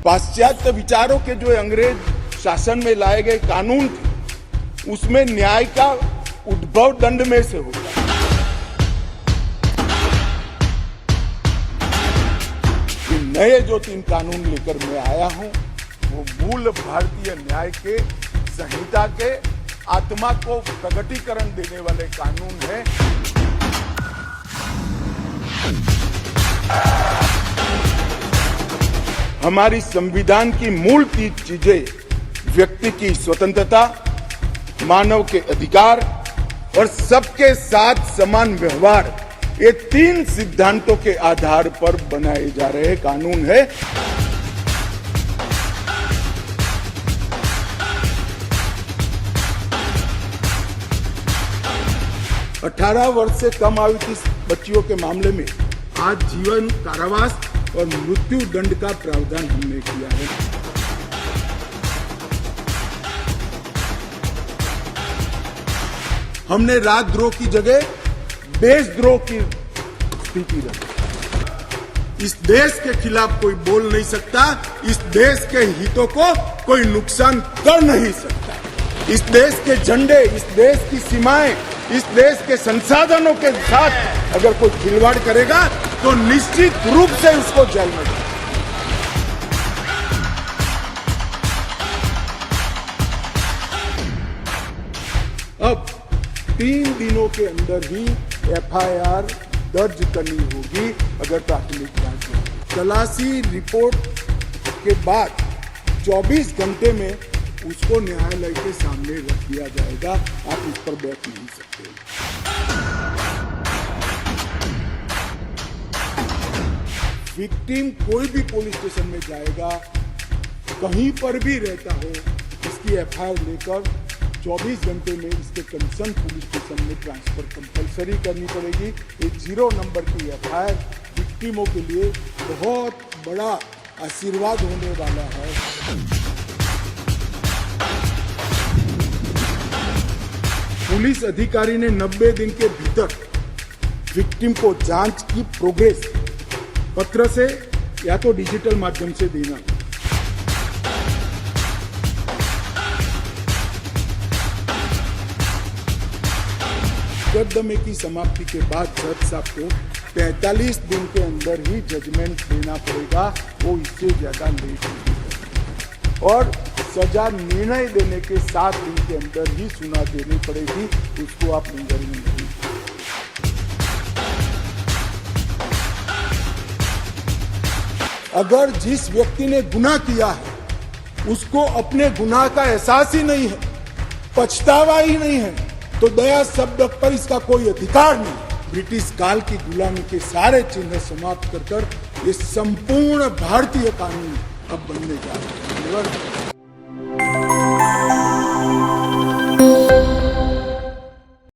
पाश्चात्य विचारों के जो अंग्रेज शासन में लाए गए कानून थे, उसमें न्याय का उद्भव दंड में से होता है। नए जो 3 कानून लेकर मैं आया हूं, वो मूल भारतीय न्याय के संहिता के आत्मा को प्रगटीकरण देने वाले कानून है। हमारी संविधान की मूल 3 चीजें व्यक्ति की स्वतंत्रता, मानव के अधिकार और सबके साथ समान व्यवहार, ये 3 सिद्धांतों के आधार पर बनाए जा रहे कानून है। अठारह वर्ष से कम आयु की बच्चियों के मामले में आज जीवन कारावास और मृत्यु दंड का प्रावधान हमने किया है। हमने राजद्रोह की जगह देशद्रोह की स्थिति रखी। इस देश के खिलाफ कोई बोल नहीं सकता, इस देश के हितों को कोई नुकसान कर नहीं सकता। इस देश के झंडे, इस देश की सीमाएं, इस देश के संसाधनों के साथ अगर कोई खिलवाड़ करेगा तो निश्चित रूप से उसको जेल में डालें। अब 3 दिनों के अंदर ही FIR दर्ज करनी होगी अगर प्राथमिक जांच हो। तलाशी रिपोर्ट के बाद 24 घंटे में उसको न्यायालय के सामने रख दिया जाएगा। आप उस पर बैठ नहीं सकते। विक्टिम कोई भी पुलिस स्टेशन में जाएगा, कहीं पर भी रहता हो, इसकी FIR लेकर 24 घंटे में इसके कंसर्न पुलिस स्टेशन में ट्रांसफर कंपलसरी करनी पड़ेगी। ये 0 नंबर की FIR विक्टिमों के लिए बहुत बड़ा आशीर्वाद होने वाला है। पुलिस अधिकारी ने 90 दिन के भीतर विक्टिम को जांच की प्रोग्रेस पत्र से या तो डिजिटल माध्यम से देना। मुकदमे की समाप्ति के बाद जज साहब को 45 दिन के अंदर ही जजमेंट देना पड़ेगा, वो इससे ज्यादा लेट नहीं। और सजा निर्णय देने के 7 दिन के अंदर ही सुना देनी पड़ेगी, उसको आप निगरानी नहीं। अगर जिस व्यक्ति ने गुनाह किया है उसको अपने गुनाह का एहसास ही नहीं है, पछतावा ही नहीं है, तो दया शब्द पर इसका कोई अधिकार नहीं। ब्रिटिश काल की गुलामी के सारे चिन्ह समाप्त कर ये संपूर्ण भारतीय कानून अब बनने जा रहे हैं।